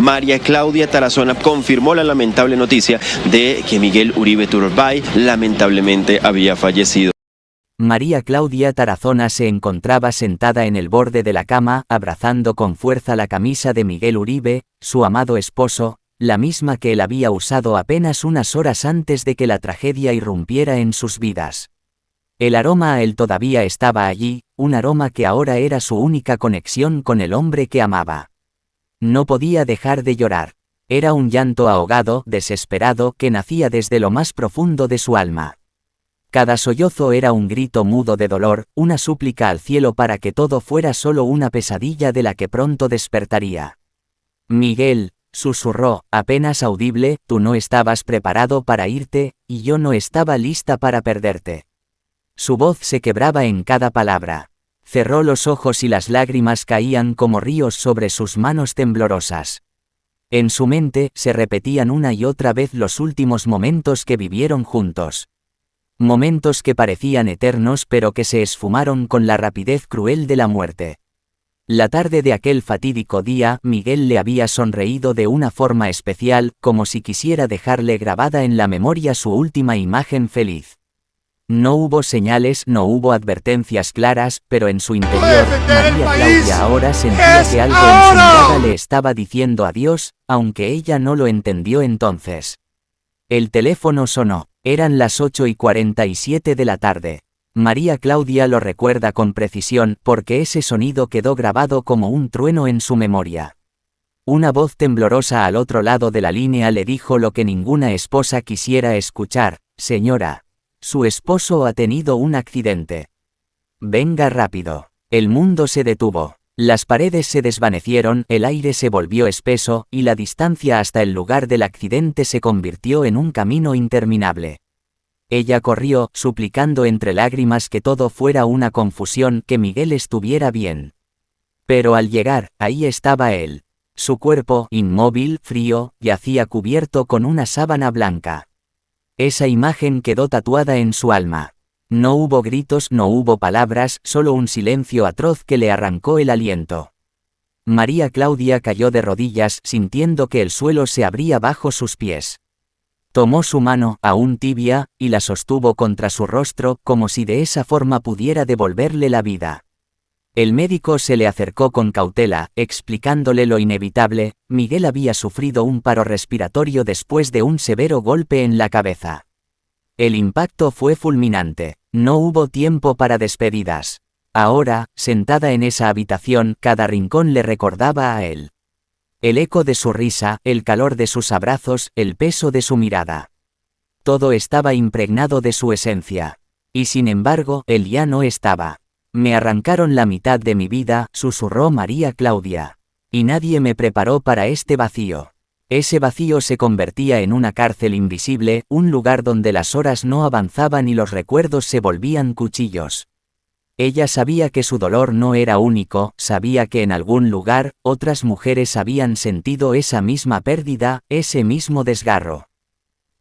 María Claudia Tarazona confirmó la lamentable noticia de que Miguel Uribe Turbay lamentablemente había fallecido. María Claudia Tarazona se encontraba sentada en el borde de la cama, abrazando con fuerza la camisa de Miguel Uribe, su amado esposo, la misma que él había usado apenas unas horas antes de que la tragedia irrumpiera en sus vidas. El aroma a él todavía estaba allí, un aroma que ahora era su única conexión con el hombre que amaba. No podía dejar de llorar. Era un llanto ahogado, desesperado, que nacía desde lo más profundo de su alma. Cada sollozo era un grito mudo de dolor, una súplica al cielo para que todo fuera solo una pesadilla de la que pronto despertaría. Miguel, susurró, apenas audible, tú no estabas preparado para irte, y yo no estaba lista para perderte. Su voz se quebraba en cada palabra. Cerró los ojos y las lágrimas caían como ríos sobre sus manos temblorosas. En su mente se repetían una y otra vez los últimos momentos que vivieron juntos. Momentos que parecían eternos pero que se esfumaron con la rapidez cruel de la muerte. La tarde de aquel fatídico día, Miguel le había sonreído de una forma especial, como si quisiera dejarle grabada en la memoria su última imagen feliz. No hubo señales, no hubo advertencias claras, pero en su interior, María Claudia ahora sentía que algo en su mirada le estaba diciendo adiós, aunque ella no lo entendió entonces. El teléfono sonó. Eran las 8:47 de la tarde. María Claudia lo recuerda con precisión porque ese sonido quedó grabado como un trueno en su memoria. Una voz temblorosa al otro lado de la línea le dijo lo que ninguna esposa quisiera escuchar: señora, su esposo ha tenido un accidente. Venga rápido. El mundo se detuvo. Las paredes se desvanecieron, el aire se volvió espeso, y la distancia hasta el lugar del accidente se convirtió en un camino interminable. Ella corrió, suplicando entre lágrimas que todo fuera una confusión, que Miguel estuviera bien. Pero al llegar, ahí estaba él. Su cuerpo, inmóvil, frío, yacía cubierto con una sábana blanca. Esa imagen quedó tatuada en su alma. No hubo gritos, no hubo palabras, solo un silencio atroz que le arrancó el aliento. María Claudia cayó de rodillas, sintiendo que el suelo se abría bajo sus pies. Tomó su mano, aún tibia, y la sostuvo contra su rostro, como si de esa forma pudiera devolverle la vida. El médico se le acercó con cautela, explicándole lo inevitable: Miguel había sufrido un paro respiratorio después de un severo golpe en la cabeza. El impacto fue fulminante. No hubo tiempo para despedidas. Ahora, sentada en esa habitación, cada rincón le recordaba a él. El eco de su risa, el calor de sus abrazos, el peso de su mirada. Todo estaba impregnado de su esencia. Y sin embargo, él ya no estaba. Me arrancaron la mitad de mi vida, susurró María Claudia. Y nadie me preparó para este vacío. Ese vacío se convertía en una cárcel invisible, un lugar donde las horas no avanzaban y los recuerdos se volvían cuchillos. Ella sabía que su dolor no era único, sabía que en algún lugar, otras mujeres habían sentido esa misma pérdida, ese mismo desgarro.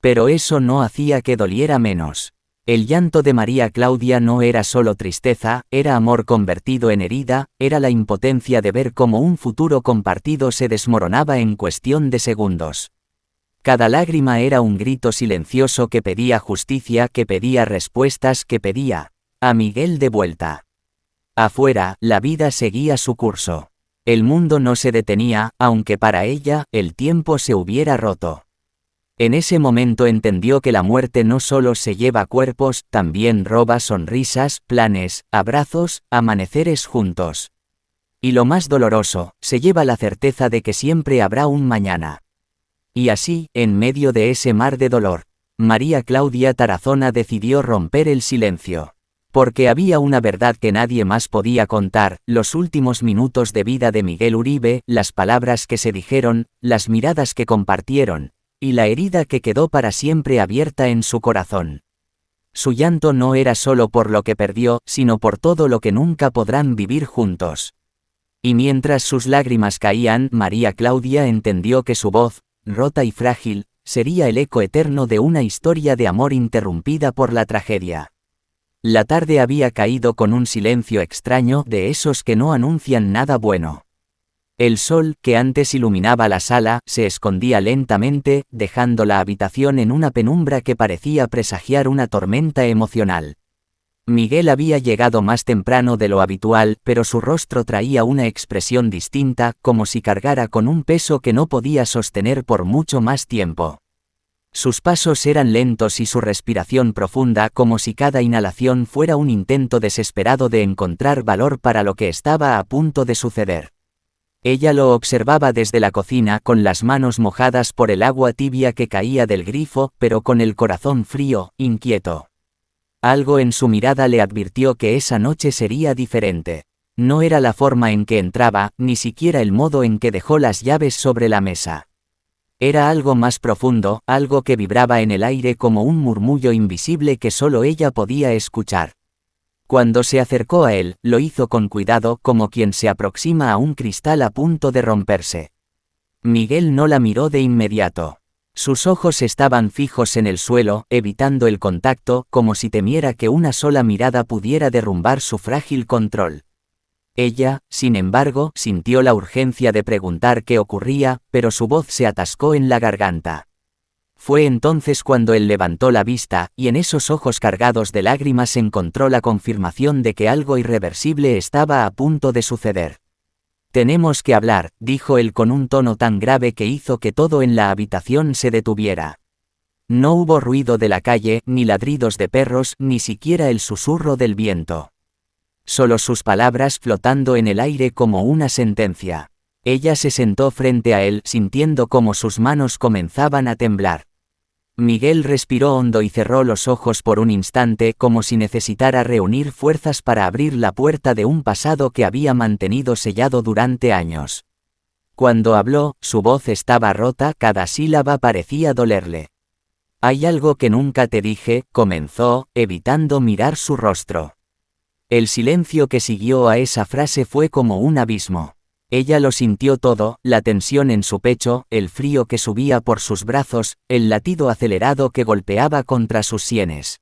Pero eso no hacía que doliera menos. El llanto de María Claudia no era solo tristeza, era amor convertido en herida, era la impotencia de ver cómo un futuro compartido se desmoronaba en cuestión de segundos. Cada lágrima era un grito silencioso que pedía justicia, que pedía respuestas, que pedía a Miguel de vuelta. Afuera, la vida seguía su curso. El mundo no se detenía, aunque para ella, el tiempo se hubiera roto. En ese momento entendió que la muerte no solo se lleva cuerpos, también roba sonrisas, planes, abrazos, amaneceres juntos. Y lo más doloroso, se lleva la certeza de que siempre habrá un mañana. Y así, en medio de ese mar de dolor, María Claudia Tarazona decidió romper el silencio. Porque había una verdad que nadie más podía contar: los últimos minutos de vida de Miguel Uribe, las palabras que se dijeron, las miradas que compartieron, y la herida que quedó para siempre abierta en su corazón. Su llanto no era solo por lo que perdió, sino por todo lo que nunca podrán vivir juntos. Y mientras sus lágrimas caían, María Claudia entendió que su voz, rota y frágil, sería el eco eterno de una historia de amor interrumpida por la tragedia. La tarde había caído con un silencio extraño, de esos que no anuncian nada bueno. El sol, que antes iluminaba la sala, se escondía lentamente, dejando la habitación en una penumbra que parecía presagiar una tormenta emocional. Miguel había llegado más temprano de lo habitual, pero su rostro traía una expresión distinta, como si cargara con un peso que no podía sostener por mucho más tiempo. Sus pasos eran lentos y su respiración profunda, como si cada inhalación fuera un intento desesperado de encontrar valor para lo que estaba a punto de suceder. Ella lo observaba desde la cocina con las manos mojadas por el agua tibia que caía del grifo, pero con el corazón frío, inquieto. Algo en su mirada le advirtió que esa noche sería diferente. No era la forma en que entraba, ni siquiera el modo en que dejó las llaves sobre la mesa. Era algo más profundo, algo que vibraba en el aire como un murmullo invisible que solo ella podía escuchar. Cuando se acercó a él, lo hizo con cuidado, como quien se aproxima a un cristal a punto de romperse. Miguel no la miró de inmediato. Sus ojos estaban fijos en el suelo, evitando el contacto, como si temiera que una sola mirada pudiera derrumbar su frágil control. Ella, sin embargo, sintió la urgencia de preguntar qué ocurría, pero su voz se atascó en la garganta. Fue entonces cuando él levantó la vista, y en esos ojos cargados de lágrimas encontró la confirmación de que algo irreversible estaba a punto de suceder. «Tenemos que hablar», dijo él con un tono tan grave que hizo que todo en la habitación se detuviera. No hubo ruido de la calle, ni ladridos de perros, ni siquiera el susurro del viento. Solo sus palabras flotando en el aire como una sentencia. Ella se sentó frente a él, sintiendo cómo sus manos comenzaban a temblar. Miguel respiró hondo y cerró los ojos por un instante, como si necesitara reunir fuerzas para abrir la puerta de un pasado que había mantenido sellado durante años. Cuando habló, su voz estaba rota, cada sílaba parecía dolerle. «Hay algo que nunca te dije», comenzó, evitando mirar su rostro. El silencio que siguió a esa frase fue como un abismo. Ella lo sintió todo, la tensión en su pecho, el frío que subía por sus brazos, el latido acelerado que golpeaba contra sus sienes.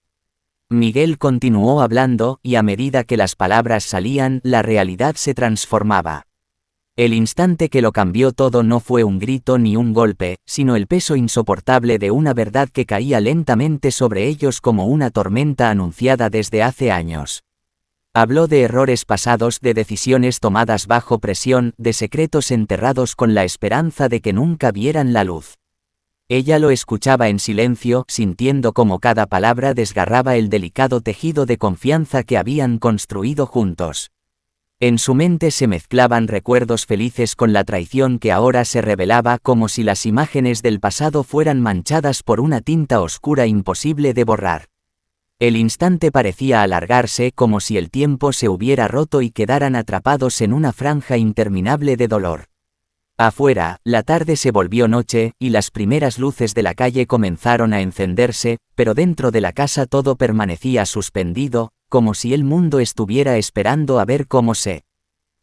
Miguel continuó hablando, y a medida que las palabras salían, la realidad se transformaba. El instante que lo cambió todo no fue un grito ni un golpe, sino el peso insoportable de una verdad que caía lentamente sobre ellos como una tormenta anunciada desde hace años. Habló de errores pasados, de decisiones tomadas bajo presión, de secretos enterrados con la esperanza de que nunca vieran la luz. Ella lo escuchaba en silencio, sintiendo cómo cada palabra desgarraba el delicado tejido de confianza que habían construido juntos. En su mente se mezclaban recuerdos felices con la traición que ahora se revelaba, como si las imágenes del pasado fueran manchadas por una tinta oscura imposible de borrar. El instante parecía alargarse, como si el tiempo se hubiera roto y quedaran atrapados en una franja interminable de dolor. Afuera, la tarde se volvió noche, y las primeras luces de la calle comenzaron a encenderse, pero dentro de la casa todo permanecía suspendido, como si el mundo estuviera esperando a ver cómo se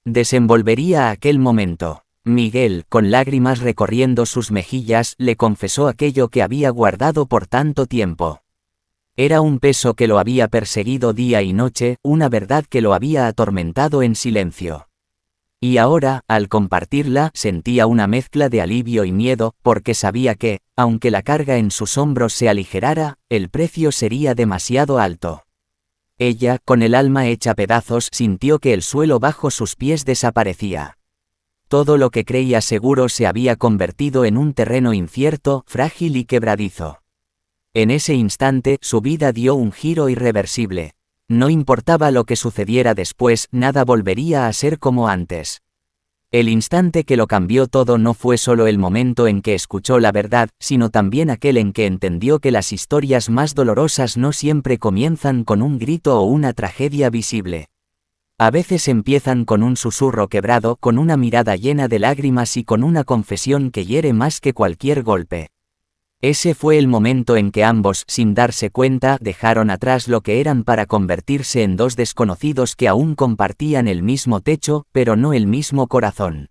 desenvolvería aquel momento. Miguel, con lágrimas recorriendo sus mejillas, le confesó aquello que había guardado por tanto tiempo. Era un peso que lo había perseguido día y noche, una verdad que lo había atormentado en silencio. Y ahora, al compartirla, sentía una mezcla de alivio y miedo, porque sabía que, aunque la carga en sus hombros se aligerara, el precio sería demasiado alto. Ella, con el alma hecha pedazos, sintió que el suelo bajo sus pies desaparecía. Todo lo que creía seguro se había convertido en un terreno incierto, frágil y quebradizo. En ese instante, su vida dio un giro irreversible. No importaba lo que sucediera después, nada volvería a ser como antes. El instante que lo cambió todo no fue solo el momento en que escuchó la verdad, sino también aquel en que entendió que las historias más dolorosas no siempre comienzan con un grito o una tragedia visible. A veces empiezan con un susurro quebrado, con una mirada llena de lágrimas y con una confesión que hiere más que cualquier golpe. Ese fue el momento en que ambos, sin darse cuenta, dejaron atrás lo que eran para convertirse en dos desconocidos que aún compartían el mismo techo, pero no el mismo corazón.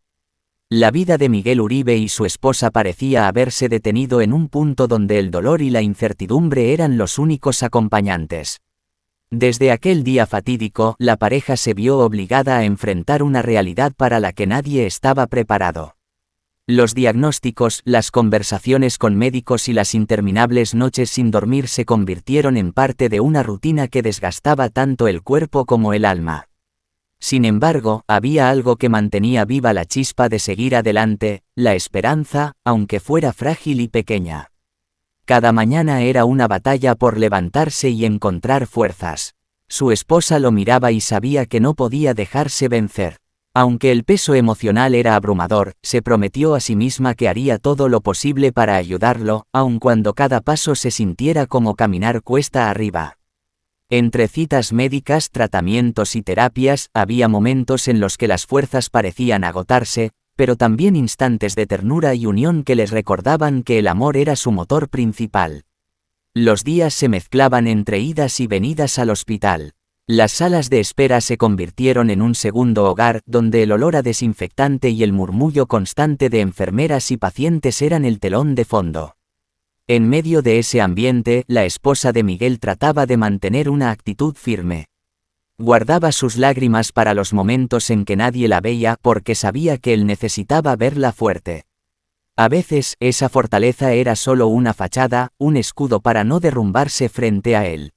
La vida de Miguel Uribe y su esposa parecía haberse detenido en un punto donde el dolor y la incertidumbre eran los únicos acompañantes. Desde aquel día fatídico, la pareja se vio obligada a enfrentar una realidad para la que nadie estaba preparado. Los diagnósticos, las conversaciones con médicos y las interminables noches sin dormir se convirtieron en parte de una rutina que desgastaba tanto el cuerpo como el alma. Sin embargo, había algo que mantenía viva la chispa de seguir adelante, la esperanza, aunque fuera frágil y pequeña. Cada mañana era una batalla por levantarse y encontrar fuerzas. Su esposa lo miraba y sabía que no podía dejarse vencer. Aunque el peso emocional era abrumador, se prometió a sí misma que haría todo lo posible para ayudarlo, aun cuando cada paso se sintiera como caminar cuesta arriba. Entre citas médicas, tratamientos y terapias, había momentos en los que las fuerzas parecían agotarse, pero también instantes de ternura y unión que les recordaban que el amor era su motor principal. Los días se mezclaban entre idas y venidas al hospital. Las salas de espera se convirtieron en un segundo hogar, donde el olor a desinfectante y el murmullo constante de enfermeras y pacientes eran el telón de fondo. En medio de ese ambiente, la esposa de Miguel trataba de mantener una actitud firme. Guardaba sus lágrimas para los momentos en que nadie la veía porque sabía que él necesitaba verla fuerte. A veces, esa fortaleza era solo una fachada, un escudo para no derrumbarse frente a él.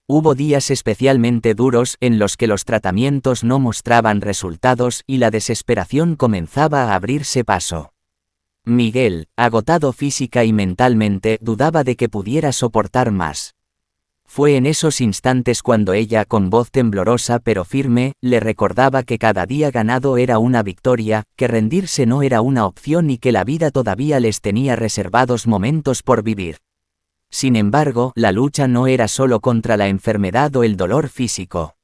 Hubo días especialmente duros en los que los tratamientos no mostraban resultados y la desesperación comenzaba a abrirse paso. Miguel, agotado física y mentalmente, dudaba de que pudiera soportar más. Fue en esos instantes cuando ella, con voz temblorosa pero firme, le recordaba que cada día ganado era una victoria, que rendirse no era una opción y que la vida todavía les tenía reservados momentos por vivir. Sin embargo, la lucha no era solo contra la enfermedad o el dolor físico.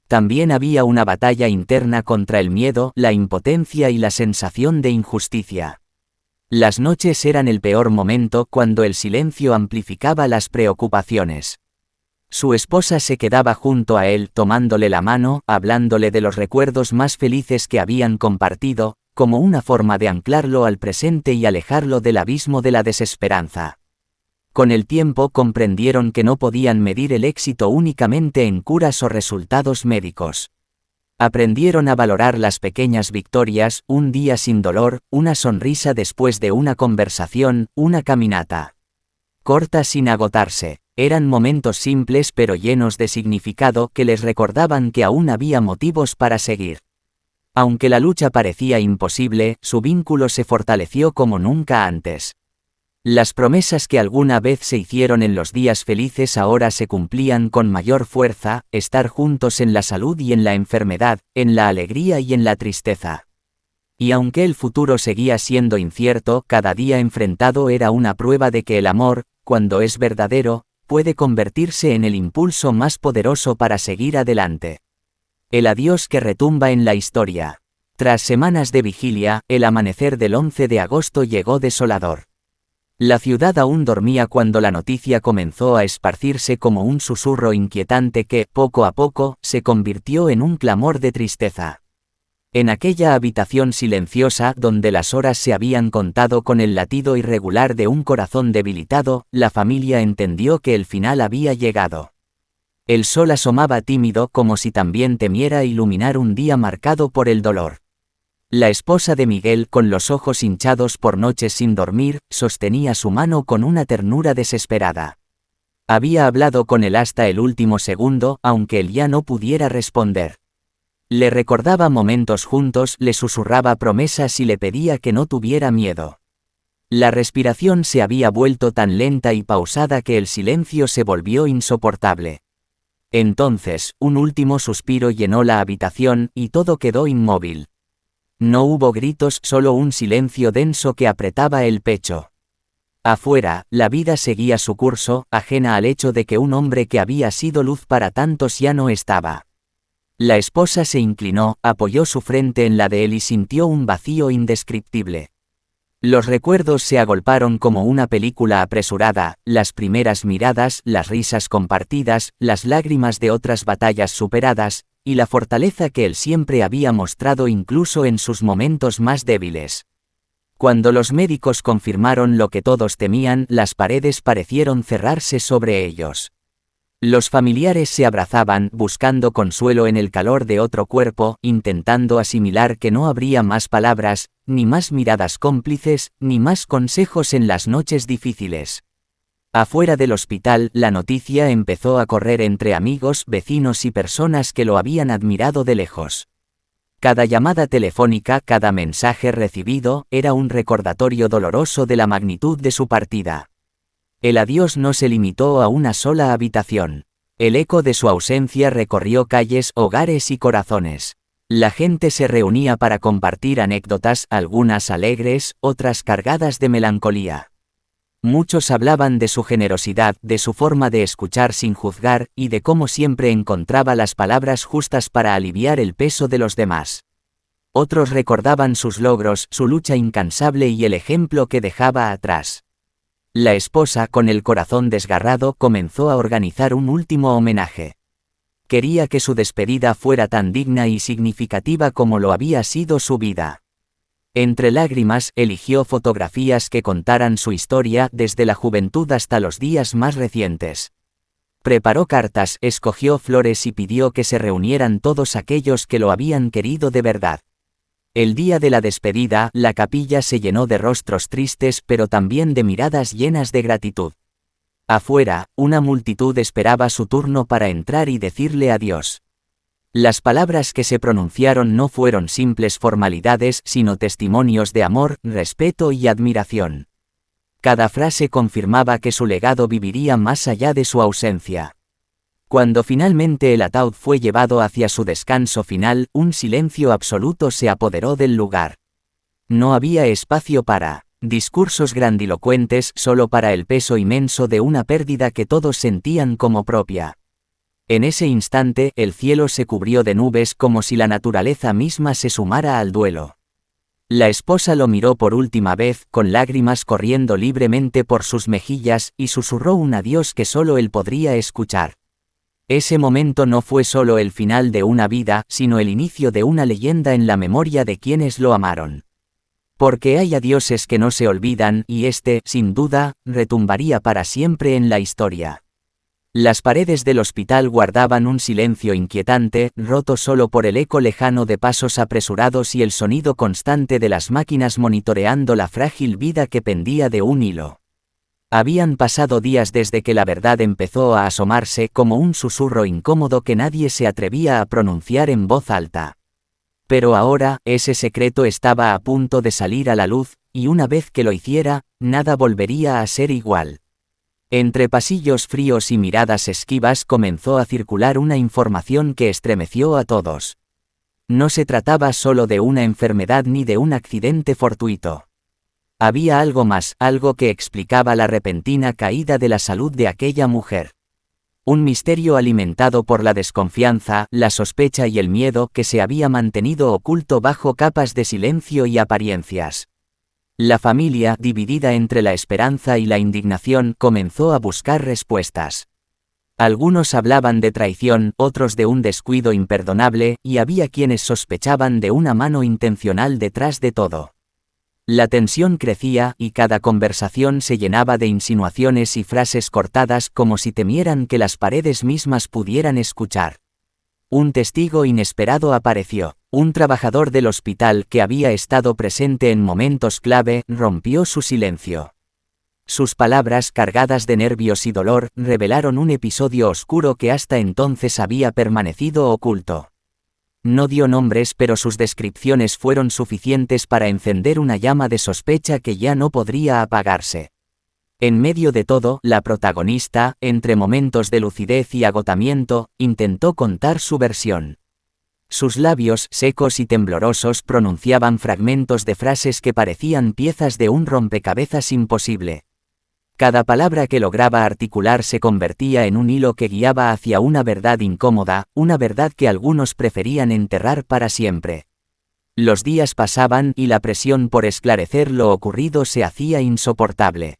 También había una batalla interna contra el miedo, la impotencia y la sensación de injusticia. Las noches eran el peor momento cuando el silencio amplificaba las preocupaciones. Su esposa se quedaba junto a él tomándole la mano, hablándole de los recuerdos más felices que habían compartido, como una forma de anclarlo al presente y alejarlo del abismo de la desesperanza. Con el tiempo comprendieron que no podían medir el éxito únicamente en curas o resultados médicos. Aprendieron a valorar las pequeñas victorias, un día sin dolor, una sonrisa después de una conversación, una caminata corta sin agotarse. Eran momentos simples pero llenos de significado que les recordaban que aún había motivos para seguir. Aunque la lucha parecía imposible, su vínculo se fortaleció como nunca antes. Las promesas que alguna vez se hicieron en los días felices ahora se cumplían con mayor fuerza, estar juntos en la salud y en la enfermedad, en la alegría y en la tristeza. Y aunque el futuro seguía siendo incierto, cada día enfrentado era una prueba de que el amor, cuando es verdadero, puede convertirse en el impulso más poderoso para seguir adelante. El adiós que retumba en la historia. Tras semanas de vigilia, el amanecer del 11 de agosto llegó desolador. La ciudad aún dormía cuando la noticia comenzó a esparcirse como un susurro inquietante que, poco a poco, se convirtió en un clamor de tristeza. En aquella habitación silenciosa donde las horas se habían contado con el latido irregular de un corazón debilitado, la familia entendió que el final había llegado. El sol asomaba tímido como si también temiera iluminar un día marcado por el dolor. La esposa de Miguel, con los ojos hinchados por noches sin dormir, sostenía su mano con una ternura desesperada. Había hablado con él hasta el último segundo, aunque él ya no pudiera responder. Le recordaba momentos juntos, le susurraba promesas y le pedía que no tuviera miedo. La respiración se había vuelto tan lenta y pausada que el silencio se volvió insoportable. Entonces, un último suspiro llenó la habitación, y todo quedó inmóvil. No hubo gritos, solo un silencio denso que apretaba el pecho. Afuera, la vida seguía su curso, ajena al hecho de que un hombre que había sido luz para tantos ya no estaba. La esposa se inclinó, apoyó su frente en la de él y sintió un vacío indescriptible. Los recuerdos se agolparon como una película apresurada, las primeras miradas, las risas compartidas, las lágrimas de otras batallas superadas, y la fortaleza que él siempre había mostrado incluso en sus momentos más débiles. Cuando los médicos confirmaron lo que todos temían, las paredes parecieron cerrarse sobre ellos. Los familiares se abrazaban, buscando consuelo en el calor de otro cuerpo, intentando asimilar que no habría más palabras, ni más miradas cómplices, ni más consejos en las noches difíciles. Afuera del hospital, la noticia empezó a correr entre amigos, vecinos y personas que lo habían admirado de lejos. Cada llamada telefónica, cada mensaje recibido, era un recordatorio doloroso de la magnitud de su partida. El adiós no se limitó a una sola habitación. El eco de su ausencia recorrió calles, hogares y corazones. La gente se reunía para compartir anécdotas, algunas alegres, otras cargadas de melancolía. Muchos hablaban de su generosidad, de su forma de escuchar sin juzgar, y de cómo siempre encontraba las palabras justas para aliviar el peso de los demás. Otros recordaban sus logros, su lucha incansable y el ejemplo que dejaba atrás. La esposa, con el corazón desgarrado, comenzó a organizar un último homenaje. Quería que su despedida fuera tan digna y significativa como lo había sido su vida. Entre lágrimas, eligió fotografías que contaran su historia desde la juventud hasta los días más recientes. Preparó cartas, escogió flores y pidió que se reunieran todos aquellos que lo habían querido de verdad. El día de la despedida, la capilla se llenó de rostros tristes pero también de miradas llenas de gratitud. Afuera, una multitud esperaba su turno para entrar y decirle adiós. Las palabras que se pronunciaron no fueron simples formalidades, sino testimonios de amor, respeto y admiración. Cada frase confirmaba que su legado viviría más allá de su ausencia. Cuando finalmente el ataúd fue llevado hacia su descanso final, un silencio absoluto se apoderó del lugar. No había espacio para discursos grandilocuentes, solo para el peso inmenso de una pérdida que todos sentían como propia. En ese instante, el cielo se cubrió de nubes como si la naturaleza misma se sumara al duelo. La esposa lo miró por última vez, con lágrimas corriendo libremente por sus mejillas, y susurró un adiós que solo él podría escuchar. Ese momento no fue solo el final de una vida, sino el inicio de una leyenda en la memoria de quienes lo amaron. Porque hay adioses que no se olvidan, y este, sin duda, retumbaría para siempre en la historia. Las paredes del hospital guardaban un silencio inquietante, roto solo por el eco lejano de pasos apresurados y el sonido constante de las máquinas monitoreando la frágil vida que pendía de un hilo. Habían pasado días desde que la verdad empezó a asomarse como un susurro incómodo que nadie se atrevía a pronunciar en voz alta. Pero ahora, ese secreto estaba a punto de salir a la luz, y una vez que lo hiciera, nada volvería a ser igual. Entre pasillos fríos y miradas esquivas comenzó a circular una información que estremeció a todos. No se trataba solo de una enfermedad ni de un accidente fortuito. Había algo más, algo que explicaba la repentina caída de la salud de aquella mujer. Un misterio alimentado por la desconfianza, la sospecha y el miedo que se había mantenido oculto bajo capas de silencio y apariencias. La familia, dividida entre la esperanza y la indignación, comenzó a buscar respuestas. Algunos hablaban de traición, otros de un descuido imperdonable, y había quienes sospechaban de una mano intencional detrás de todo. La tensión crecía, y cada conversación se llenaba de insinuaciones y frases cortadas como si temieran que las paredes mismas pudieran escuchar. Un testigo inesperado apareció. Un trabajador del hospital que había estado presente en momentos clave rompió su silencio. Sus palabras, cargadas de nervios y dolor, revelaron un episodio oscuro que hasta entonces había permanecido oculto. No dio nombres, pero sus descripciones fueron suficientes para encender una llama de sospecha que ya no podría apagarse. En medio de todo, la protagonista, entre momentos de lucidez y agotamiento, intentó contar su versión. Sus labios, secos y temblorosos, pronunciaban fragmentos de frases que parecían piezas de un rompecabezas imposible. Cada palabra que lograba articular se convertía en un hilo que guiaba hacia una verdad incómoda, una verdad que algunos preferían enterrar para siempre. Los días pasaban y la presión por esclarecer lo ocurrido se hacía insoportable.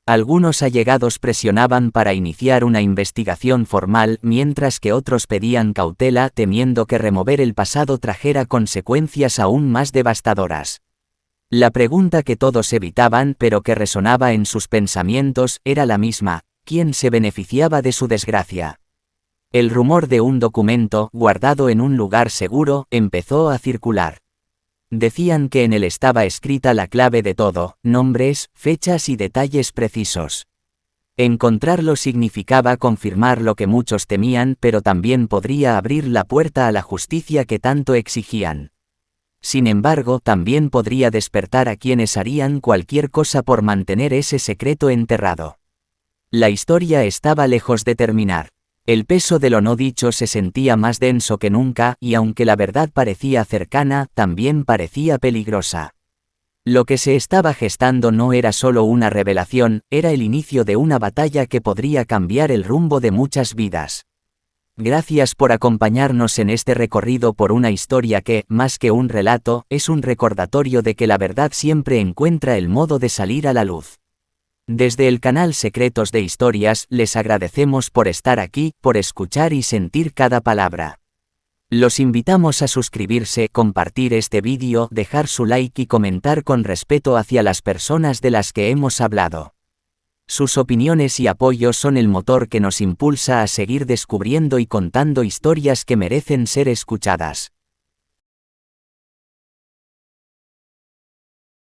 Algunos allegados presionaban para iniciar una investigación formal, mientras que otros pedían cautela temiendo que remover el pasado trajera consecuencias aún más devastadoras. La pregunta que todos evitaban pero que resonaba en sus pensamientos era la misma: quién se beneficiaba de su desgracia. El rumor de un documento, guardado en un lugar seguro, empezó a circular. Decían que en él estaba escrita la clave de todo, nombres, fechas y detalles precisos. Encontrarlo significaba confirmar lo que muchos temían, pero también podría abrir la puerta a la justicia que tanto exigían. Sin embargo, también podría despertar a quienes harían cualquier cosa por mantener ese secreto enterrado. La historia estaba lejos de terminar. El peso de lo no dicho se sentía más denso que nunca, y aunque la verdad parecía cercana, también parecía peligrosa. Lo que se estaba gestando no era solo una revelación, era el inicio de una batalla que podría cambiar el rumbo de muchas vidas. Gracias por acompañarnos en este recorrido por una historia que, más que un relato, es un recordatorio de que la verdad siempre encuentra el modo de salir a la luz. Desde el canal Secretos de Historias, les agradecemos por estar aquí, por escuchar y sentir cada palabra. Los invitamos a suscribirse, compartir este vídeo, dejar su like y comentar con respeto hacia las personas de las que hemos hablado. Sus opiniones y apoyo son el motor que nos impulsa a seguir descubriendo y contando historias que merecen ser escuchadas.